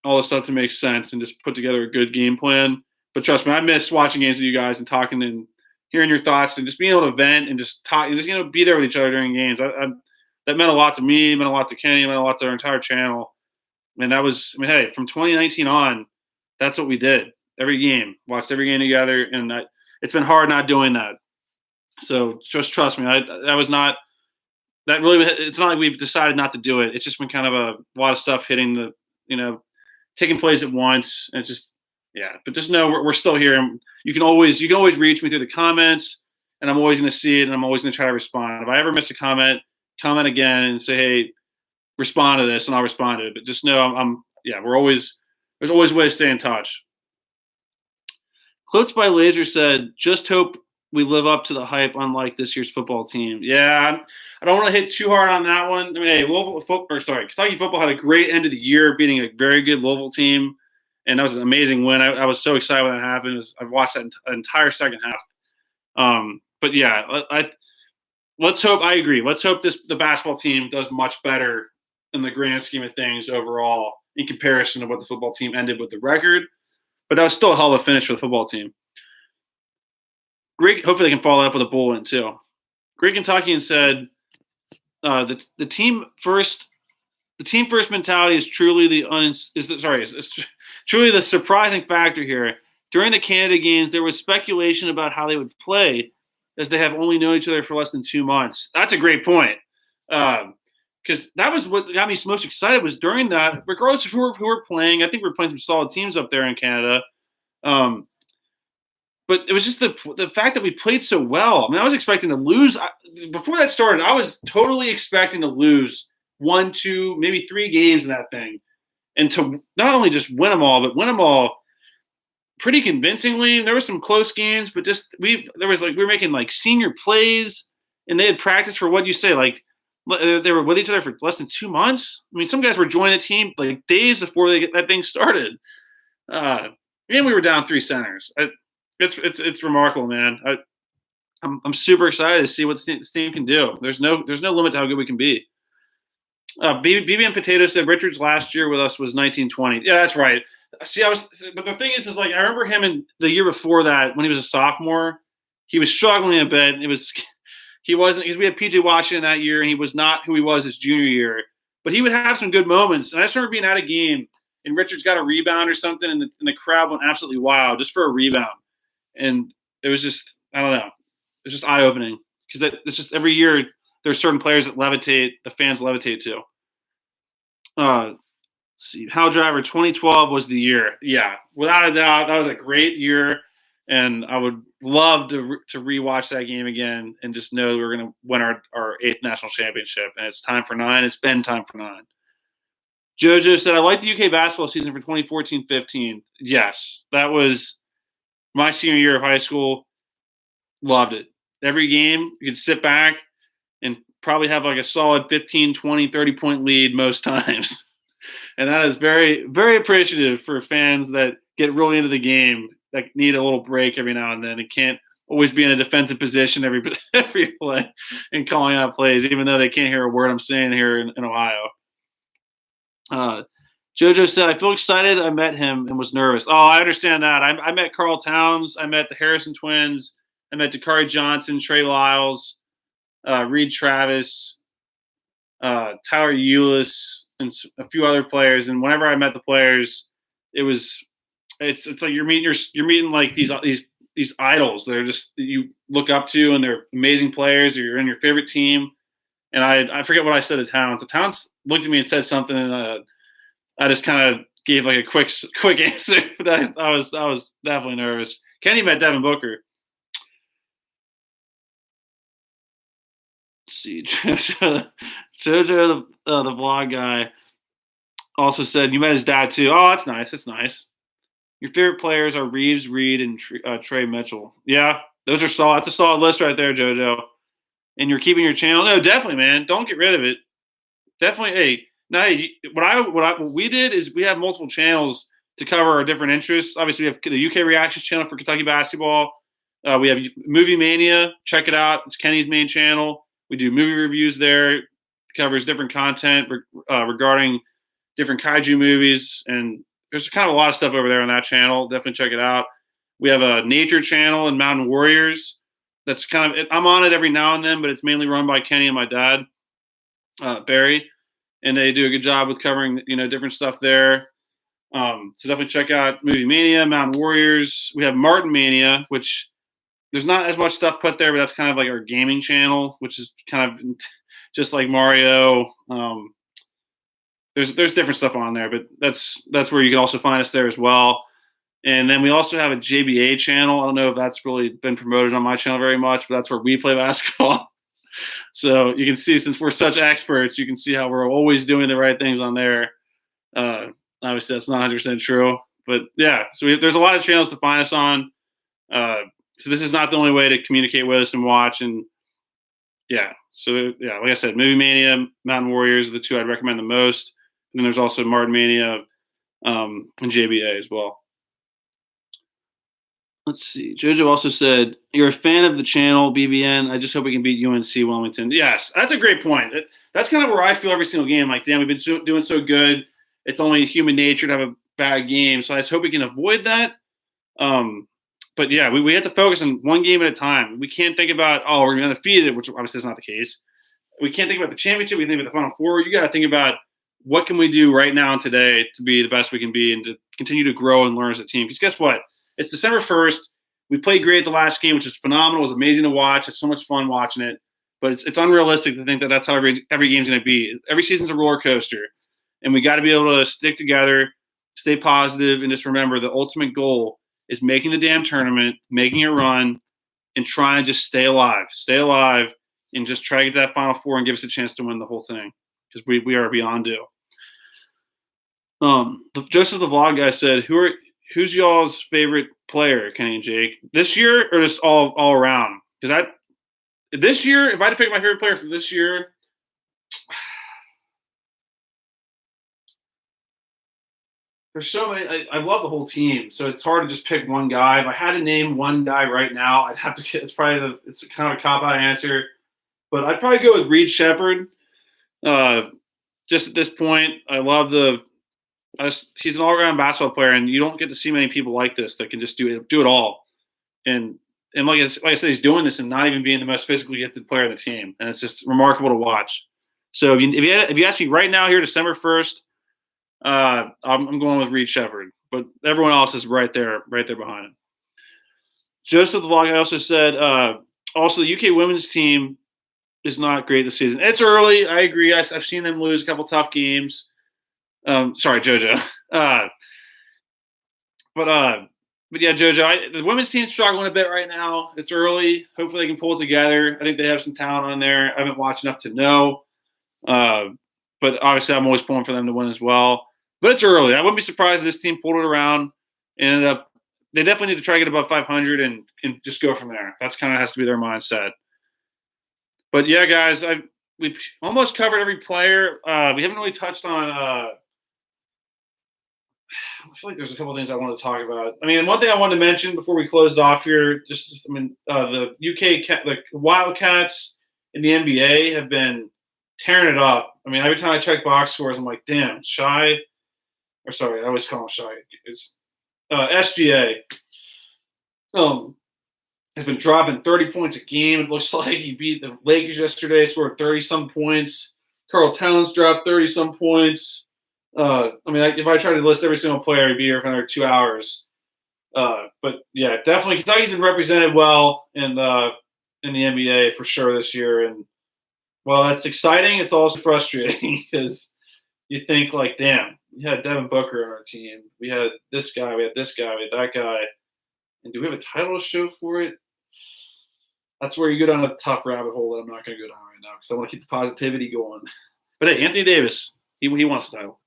all the stuff to make sense and just put together a good game plan. But trust me, I miss watching games with you guys and talking and hearing your thoughts and just being able to vent and just talk, and just be there with each other during games. That meant a lot to me, meant a lot to Kenny, meant a lot to our entire channel. And that was, hey, from 2019 on, that's what we did. Every game, watched every game together, and it's been hard not doing that. So just trust me, it's not like we've decided not to do it. It's just been kind of a lot of stuff hitting taking place at once, and but just know we're still here, and you can always reach me through the comments, and I'm always going to see it, and I'm always going to try to respond. If I ever miss a comment again and say, hey, respond to this, and I'll respond to it. But just know there's always a way to stay in touch. Clips by Laser said, just hope we live up to the hype, unlike this year's football team. Yeah, I don't want to hit too hard on that one. I mean, hey, Kentucky football had a great end of the year, beating a very good Louisville team, and that was an amazing win. I was so excited when that happened. I watched that entire second half. But yeah, let's hope. I agree. Let's hope the basketball team does much better in the grand scheme of things overall in comparison to what the football team ended with the record. But that was still a hell of a finish for the football team. Great. Hopefully they can follow up with a bowl win too. Great Kentuckian said, the team first mentality is truly truly the surprising factor here. During the Canada games, there was speculation about how they would play, as they have only known each other for less than 2 months. That's a great point. Because that was what got me most excited, was during that, regardless of who we're playing. I think we're playing some solid teams up there in Canada. But it was just the fact that we played so well. I mean, I was expecting to lose. Before that started, I was totally expecting to lose 1, 2, maybe 3 games in that thing. And to not only just win them all, but win them all pretty convincingly. There were some close games, but we were making like senior plays, and they had practiced for, what you say, like, they were with each other for less than 2 months. I mean, some guys were joining the team like days before that thing started. And we were down 3 centers. It's remarkable, man. I'm super excited to see what this team can do. There's no limit to how good we can be. BBN Potato said Richards last year with us was 1920. Yeah, that's right. See, but the thing is like, I remember him in the year before that, when he was a sophomore, he was struggling a bit. He wasn't, because we had PJ Washington that year, and he was not who he was his junior year. But he would have some good moments. And I just remember being at a game, and Richards got a rebound or something, and the crowd went absolutely wild just for a rebound. And it was just, I don't know, it's just eye-opening, because it's just every year there's certain players that levitate, the fans levitate to. Let's see, Hal Driver 2012 was the year. Yeah, without a doubt, that was a great year. And I would love to rewatch that game again and just know we're going to win our 8th national championship. And it's time for 9. It's been time for 9. JoJo said, I like the UK basketball season for 2014-15. Yes, that was my senior year of high school. Loved it. Every game, you could sit back and probably have like a solid 15, 20, 30-point lead most times. And that is very, very appreciative for fans that get really into the game, that need a little break every now and then. It can't always be in a defensive position every play and calling out plays, even though they can't hear a word I'm saying here in Ohio. JoJo said, I feel excited. I met him and was nervous. Oh, I understand that. I met Carl Towns. I met the Harrison twins. I met Dakari Johnson, Trey Lyles, Reed Travis, Tyler Eulis, and a few other players. And whenever I met the players, it was it's like you're meeting like these idols that are just that you look up to, and they're amazing players, or you're in your favorite team. And I forget what I said to Towns. So Towns looked at me and said something, and I just kind of gave like a quick answer. But I was definitely nervous. Kenny met Devin Booker. Let's see, JoJo the vlog guy also said you met his dad too. Oh, that's nice. That's nice. Your favorite players are Reeves, Reed, and Trey Mitchell. Yeah, those are solid. That's a solid list right there, JoJo. And you're keeping your channel. No, definitely, man. Don't get rid of it. Definitely. Hey, now what we did is we have multiple channels to cover our different interests. Obviously, we have the UK Reactions channel for Kentucky basketball. We have Movie Mania. Check it out. It's Kenny's main channel. We do movie reviews there. It covers different content regarding different kaiju movies, and there's kind of a lot of stuff over there on that channel. Definitely check it out. We have a nature channel and Mountain Warriors. That's kind of I'm on it every now and then, but it's mainly run by Kenny and my dad, Barry, and they do a good job with covering different stuff there. So definitely check out Movie Mania, Mountain Warriors. We have Martin Mania, which there's not as much stuff put there, but that's kind of like our gaming channel, which is kind of just like Mario. There's different stuff on there, but that's where you can also find us there as well. And then we also have a JBA channel. I don't know if that's really been promoted on my channel very much, but that's where we play basketball. So you can see, since we're such experts, you can see how we're always doing the right things on there. Obviously, that's not 100% true. But, yeah, so there's a lot of channels to find us on. So this is not the only way to communicate with us and watch. And, yeah, so, yeah, like I said, Movie Mania, Mountain Warriors are the two I'd recommend the most. And then there's also Martin Mania and JBA as well. Let's see. JoJo also said, you're a fan of the channel, BBN. I just hope we can beat UNC Wilmington. Yes, that's a great point. That's kind of where I feel every single game. Like, damn, we've been doing so good. It's only human nature to have a bad game. So I just hope we can avoid that. But, yeah, we have to focus on one game at a time. We can't think about, we're going to be undefeated, which obviously is not the case. We can't think about the championship. We think about the Final Four. You got to think about what can we do right now and today to be the best we can be and to continue to grow and learn as a team. Because guess what? It's December 1st. We played great the last game, which is phenomenal. It was amazing to watch. It's so much fun watching it. But it's unrealistic to think that that's how every game's going to be. Every season's a roller coaster. And we got to be able to stick together, stay positive, and just remember the ultimate goal is making the damn tournament, making a run, and trying to just stay alive. Stay alive and just try to get that Final Four and give us a chance to win the whole thing, because we are beyond due. Joseph the vlog guy said, who's y'all's favorite player, Kenny and Jake, this year or just all around? Because this year, if I had to pick my favorite player for this year, there's so many. I love the whole team, so it's hard to just pick one guy. If I had to name one guy right now, I'd have to. It's kind of a cop-out answer, but I'd probably go with Reed Shepherd. Just at this point, I love he's an all-around basketball player, and you don't get to see many people like this that can just do it all. And like I said, he's doing this and not even being the most physically gifted player on the team, and it's just remarkable to watch. So if you ask me right now here, December 1st, I'm going with Reed Shepherd, but everyone else is right there behind him. Joseph the vlog also said, also the UK women's team is not great this season. It's early. I agree. I've seen them lose a couple tough games. Sorry, JoJo. But yeah, JoJo, the women's team's struggling a bit right now. It's early. Hopefully they can pull it together. I think they have some talent on there. I haven't watched enough to know. But obviously I'm always pulling for them to win as well. But it's early. I wouldn't be surprised if this team pulled it around and ended up – they definitely need to try to get above 500 and just go from there. That's kind of has to be their mindset. But, yeah, guys, we've almost covered every player. We haven't really touched on I feel like there's a couple of things I want to talk about. I mean, one thing I wanted to mention before we closed off here, the UK, the Wildcats in the NBA have been tearing it up. I mean, every time I check box scores, I'm like, damn, I always call him Shy. It's SGA. Has been dropping 30 points a game. It looks like he beat the Lakers yesterday, scored 30-some points. Karl Towns dropped 30-some points. I mean, if I tried to list every single player, I'd be here for another 2 hours. But yeah, definitely Kentucky's been represented well in the NBA for sure this year. And well, that's exciting. It's also frustrating because you think like, damn, we had Devin Booker on our team. We had this guy. We had this guy. We had that guy. And do we have a title to show for it? That's where you go down a tough rabbit hole that I'm not going to go down right now because I want to keep the positivity going. But hey, Anthony Davis, he wants the title.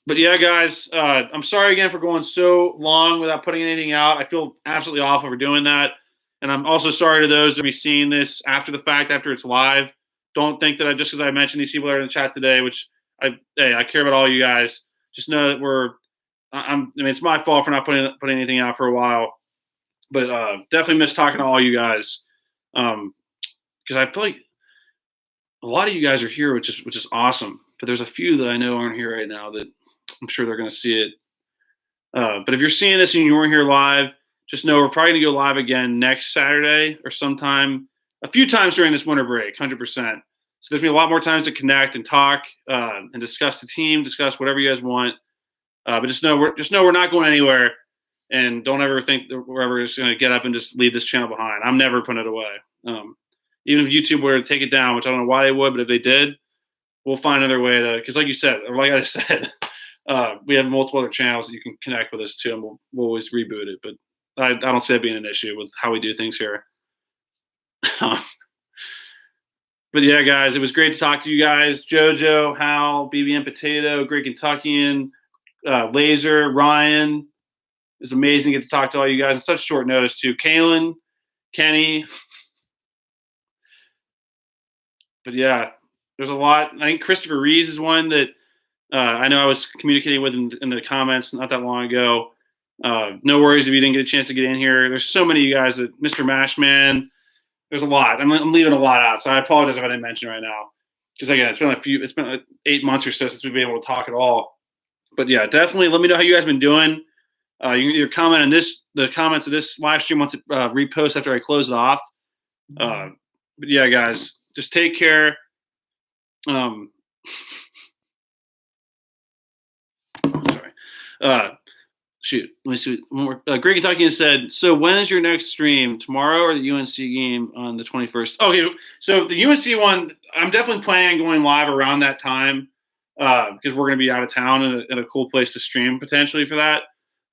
But yeah, guys, I'm sorry again for going so long without putting anything out. I feel absolutely awful for doing that. And I'm also sorry to those that be seeing this after the fact, after it's live. Don't think that just because I mentioned these people that are in the chat today, which I care about all you guys. Just know that it's my fault for not putting anything out for a while. But definitely miss talking to all you guys. Because I feel like a lot of you guys are here, which is awesome. But there's a few that I know aren't here right now that I'm sure they're going to see it. But if you're seeing this and you weren't here live, just know we're probably going to go live again next Saturday or sometime, a few times during this winter break, 100%. So there's going to be a lot more times to connect and talk and discuss the team, discuss whatever you guys want. But just know we're not going anywhere, and don't ever think that we're ever just going to get up and just leave this channel behind. I'm never putting it away. Even if YouTube were to take it down, which I don't know why they would, but if they did, we'll find another way to. Because like you said, or like I said. We have multiple other channels that you can connect with us to, and we'll always reboot it. But I don't see that being an issue with how we do things here. But yeah, guys, it was great to talk to you guys. JoJo, Hal, BBN Potato, Great Kentuckian, Laser, Ryan. It was amazing to get to talk to all you guys on such short notice too. Kalen, Kenny. But yeah, there's a lot. I think Christopher Rees is one that I know I was communicating with in the comments not that long ago. No worries if you didn't get a chance to get in here. There's so many of you guys that Mr. Mashman. There's a lot. I'm leaving a lot out, so I apologize if I didn't mention it right now. Because again, it's been 8 months or so since we've been able to talk at all. But yeah, definitely let me know how you guys been doing. You can either comment on the comments of this live stream once it repost after I close it off. But yeah, guys, just take care. Shoot, let me see. Greg Kentuckian said, so when is your next stream? Tomorrow or the UNC game on the 21st? Okay, so the UNC one, I'm definitely planning on going live around that time because we're going to be out of town in a cool place to stream potentially for that.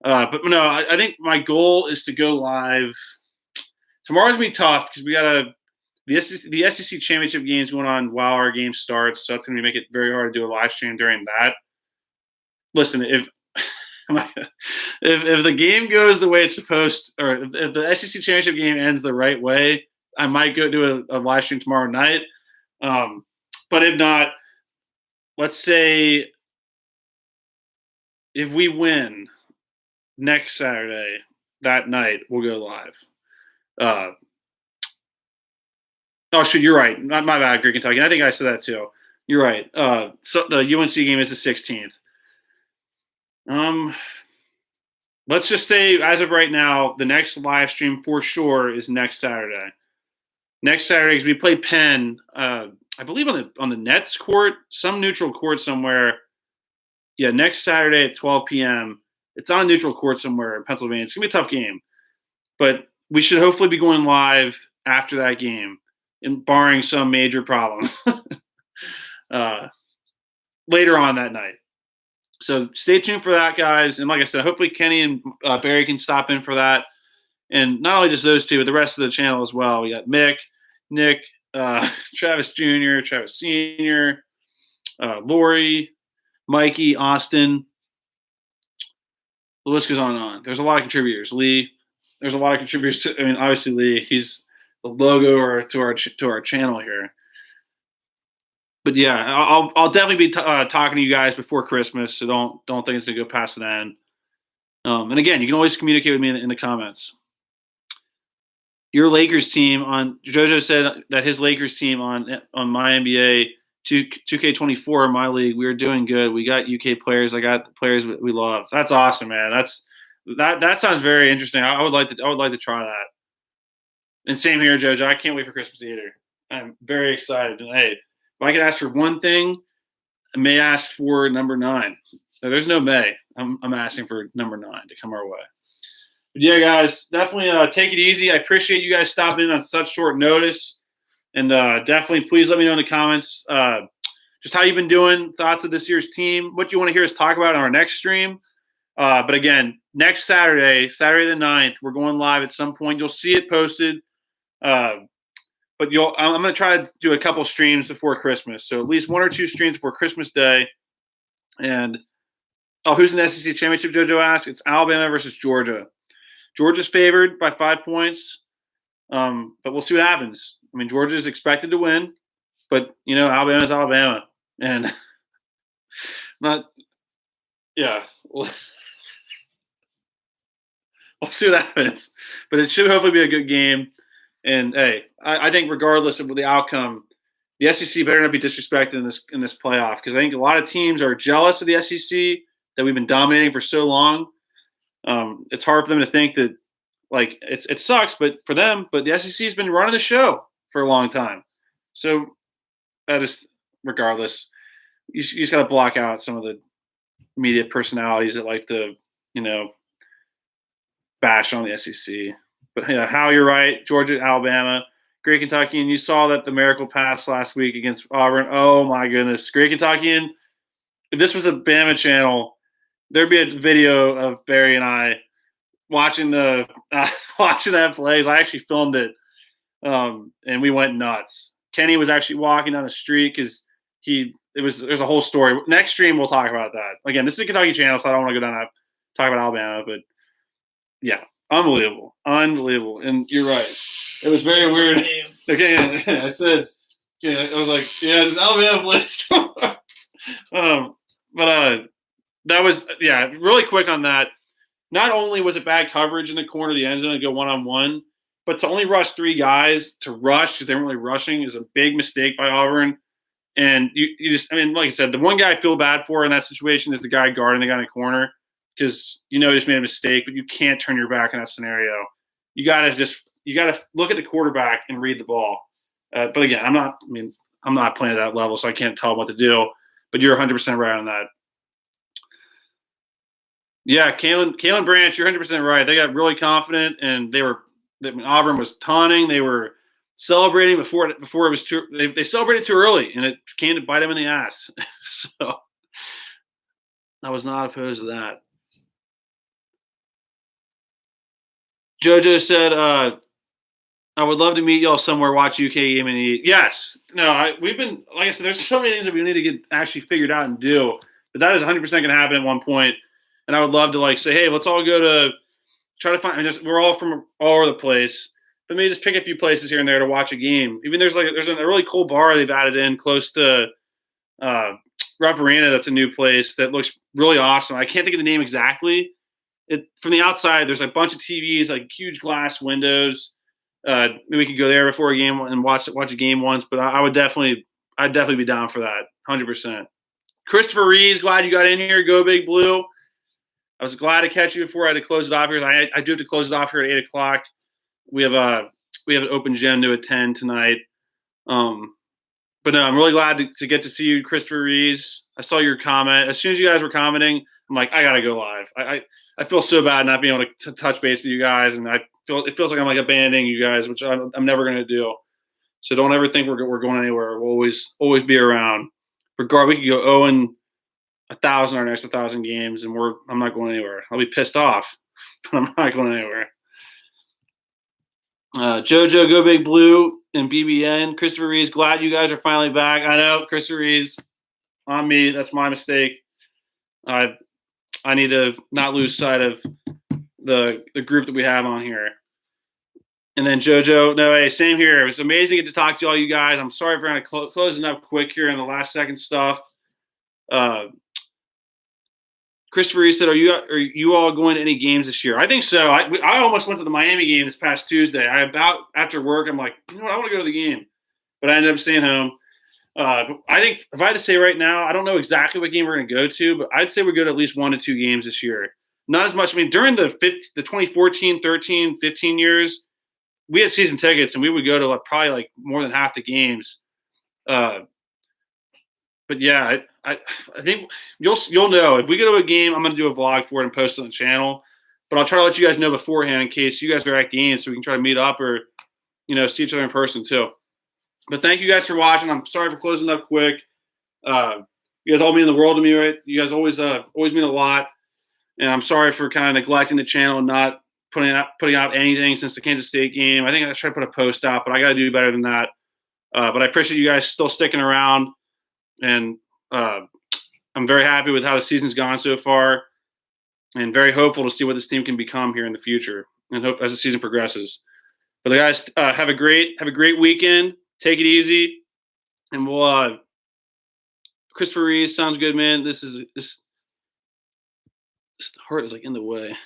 But no, I think my goal is to go live. Tomorrow's going to be tough because we got the SEC championship games going on while our game starts, so that's going to make it very hard to do a live stream during that. Listen, if the game goes the way it's supposed, or if the SEC championship game ends the right way, I might go do a live stream tomorrow night. But if not, let's say if we win next Saturday, that night we'll go live. Oh, shit, you're right. Not my bad, Greek Kentucky. I think I said that too. You're right. So the UNC game is the 16th. Let's just say, as of right now, the next live stream for sure is next Saturday. Next Saturday, because we play Penn, I believe on the Nets court, some neutral court somewhere. Yeah, next Saturday at 12 p.m. It's on a neutral court somewhere in Pennsylvania. It's gonna be a tough game, but we should hopefully be going live after that game, and barring some major problem later on that night. So stay tuned for that, guys. And like I said, hopefully Kenny and Barry can stop in for that. And not only just those two, but the rest of the channel as well. We got Mick, Nick, Travis Jr., Travis Sr., Lori, Mikey, Austin. The list goes on and on. There's a lot of contributors. Lee, there's a lot of contributors to, I mean, obviously Lee, he's the logo to our channel here. But yeah, I'll definitely be talking to you guys before Christmas, so don't think it's gonna go past then. And again, you can always communicate with me in the comments. Your Lakers team on JoJo said that his Lakers team on my NBA 2K24 in my league, we were doing good. We got UK players. I got players we love. That's awesome, man. That sounds very interesting. I would like to try that. And same here, JoJo. I can't wait for Christmas either. I'm very excited. And hey, if I could ask for one thing, I may ask for number 9. There's no May. I'm asking for number 9 to come our way. But yeah, guys, definitely take it easy. I appreciate you guys stopping in on such short notice. And definitely please let me know in the comments just how you've been doing, thoughts of this year's team, what you want to hear us talk about on our next stream. But again, next Saturday the 9th, we're going live at some point. You'll see it posted. But I'm going to try to do a couple streams before Christmas. So at least 1 or 2 streams before Christmas Day. And, who's in the SEC championship, JoJo asked? It's Alabama versus Georgia. Georgia's favored by 5 points. But we'll see what happens. I mean, Georgia is expected to win, but, Alabama's Alabama. And we'll see what happens. But it should hopefully be a good game. And, hey, I think regardless of the outcome, the SEC better not be disrespected in this playoff, because I think a lot of teams are jealous of the SEC that we've been dominating for so long. It's hard for them to think that, like, it sucks, but for them, but the SEC has been running the show for a long time. So that is, regardless, you just got to block out some of the media personalities that like to, bash on the SEC. But yeah, Hal, you're right. Georgia, Alabama, Great Kentuckian. You saw that the miracle pass last week against Auburn. Oh my goodness, Great Kentuckian. If this was a Bama channel, there'd be a video of Barry and I watching that plays. I actually filmed it, and we went nuts. Kenny was actually walking down the street because there's a whole story. Next stream we'll talk about that. Again, this is a Kentucky channel, so I don't want to go down that talk about Alabama, but yeah, unbelievable. And you're right. It was very weird. Okay, I said, I was like, it's Alabama list. But that was, really quick on that. Not only was it bad coverage in the corner of the end zone to go one-on-one, but to only rush 3 guys to rush because they weren't really rushing is a big mistake by Auburn. And you just, like I said, the one guy I feel bad for in that situation is the guy guarding the guy in the corner, because he just made a mistake, but you can't turn your back in that scenario. You got to look at the quarterback and read the ball. But again, I'm not playing at that level, so I can't tell them what to do. But you're 100% right on that. Yeah, Kalen Branch, you're 100% right. They got really confident, and Auburn was taunting. They were celebrating before it was too. They celebrated too early, and it came to bite them in the ass. So I was not opposed to that. JoJo said, I would love to meet y'all somewhere, watch UK game and eat. Yes. No, we've been, like I said, there's so many things that we need to get actually figured out and do. But that is 100% going to happen at one point. And I would love to say, hey, let's all go to try to find. We're all from all over the place, but maybe just pick a few places here and there to watch a game. Even there's a really cool bar they've added in close to Rupp Arena. That's a new place that looks really awesome. I can't think of the name exactly. From the outside, there's a bunch of TVs, like huge glass windows. Maybe we could go there before a game and watch a game once. But I'd definitely be down for that, 100%. Christopher Rees, glad you got in here. Go Big Blue. I was glad to catch you before I had to close it off here. I do have to close it off here at 8:00. We have an open gym to attend tonight. But no, I'm really glad to get to see you, Christopher Rees. I saw your comment. As soon as you guys were commenting, I'm like, I gotta go live. I feel so bad not being able to touch base with you guys, and it feels like I'm like abandoning you guys, which I'm never gonna do. So don't ever think we're going anywhere. We'll always be around. We could go 0-1,000 our next 1,000 games, and I'm not going anywhere. I'll be pissed off, but I'm not going anywhere. JoJo, Go Big Blue, and BBN. Christopher Rees, glad you guys are finally back. I know, Christopher Rees, on me. That's my mistake. I need to not lose sight of the group that we have on here. And then JoJo, no, hey, same here. It was amazing to get to talk to all you guys. I'm sorry for kind of closing up quick here in the last second stuff. Christopher Rees said, are you all going to any games this year? I think so. I almost went to the Miami game this past Tuesday. After work, I'm like, I want to go to the game. But I ended up staying home. I think if I had to say right now, I don't know exactly what game we're going to go to, but I'd say we go to at least 1 to 2 games this year. Not as much. I mean, during the 2014, 13, 15 years, we had season tickets, and we would go to probably more than half the games. But but yeah, I think you'll know if we go to a game. I'm gonna do a vlog for it and post it on the channel. But I'll try to let you guys know beforehand in case you guys are at games, so we can try to meet up or see each other in person too. But thank you guys for watching. I'm sorry for closing up quick. You guys all mean the world to me, right? You guys always mean a lot, and I'm sorry for kind of neglecting the channel and not putting out anything since the Kansas State game. I think I tried to put a post out, but I got to do better than that. But I appreciate you guys still sticking around, and I'm very happy with how the season's gone so far, and very hopeful to see what this team can become here in the future, and hope as the season progresses. But the guys, have a great weekend. Take it easy, and we'll. Christopher Reeves, sounds good, man. This heart is like in the way.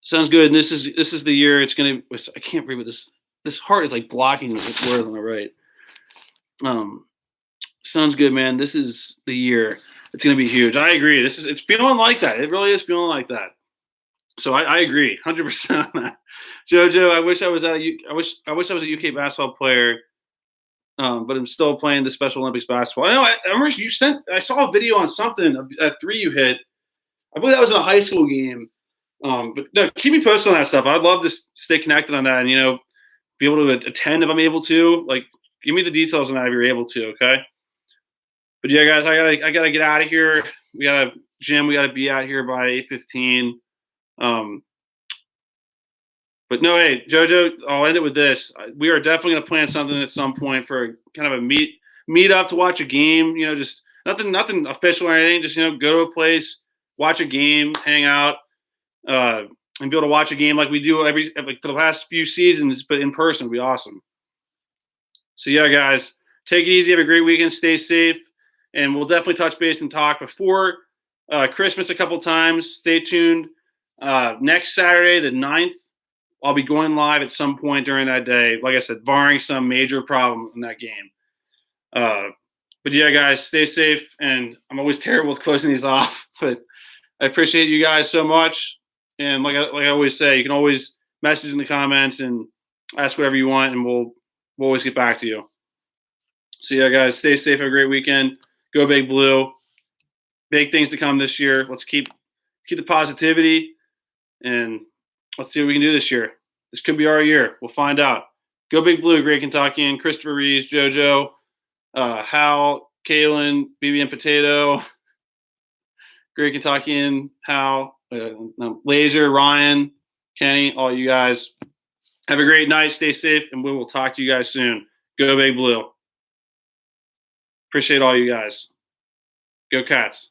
Sounds good. And this is the year it's gonna. I can't breathe with this. This heart is like blocking the words on the right. Sounds good, man. This is the year. It's gonna be huge. I agree. It's feeling like that. It really is feeling like that. So I agree, 100% on that. JoJo, I wish I was I wish I was a UK basketball player, but I'm still playing the Special Olympics basketball. I remember I saw a video on something a three you hit. I believe that was in a high school game. But no, keep me posted on that stuff. I'd love to stay connected on that and be able to attend if I'm able to. Like, give me the details on that if you're able to. Okay. But yeah, guys, I gotta get out of here. We got a gym. We gotta be out here by 8:15. But no, hey, JoJo, I'll end it with this. We are definitely gonna plan something at some point for kind of a meet up to watch a game. Just nothing official or anything. Just go to a place, watch a game, hang out. And be able to watch a game like we do for the past few seasons, but in person would be awesome. So yeah, guys, take it easy. Have a great weekend. Stay safe, and we'll definitely touch base and talk before Christmas a couple times. Stay tuned. Next Saturday, the 9th, I'll be going live at some point during that day. Like I said, barring some major problem in that game. But yeah, guys, stay safe. And I'm always terrible with closing these off, but I appreciate you guys so much. And like I always say, you can always message in the comments and ask whatever you want, and we'll always get back to you. So yeah, guys, stay safe. Have a great weekend. Go Big Blue. Big things to come this year. Let's keep the positivity, and let's see what we can do this year. This could be our year. We'll find out. Go Big Blue, Great Kentuckian, Christopher Reeves, JoJo, Hal, Kalen, BBN Potato, Great Kentuckian, Hal. Laser, Ryan, Kenny, all you guys. Have a great night. Stay safe, and we will talk to you guys soon. Go Big Blue. Appreciate all you guys. Go Cats.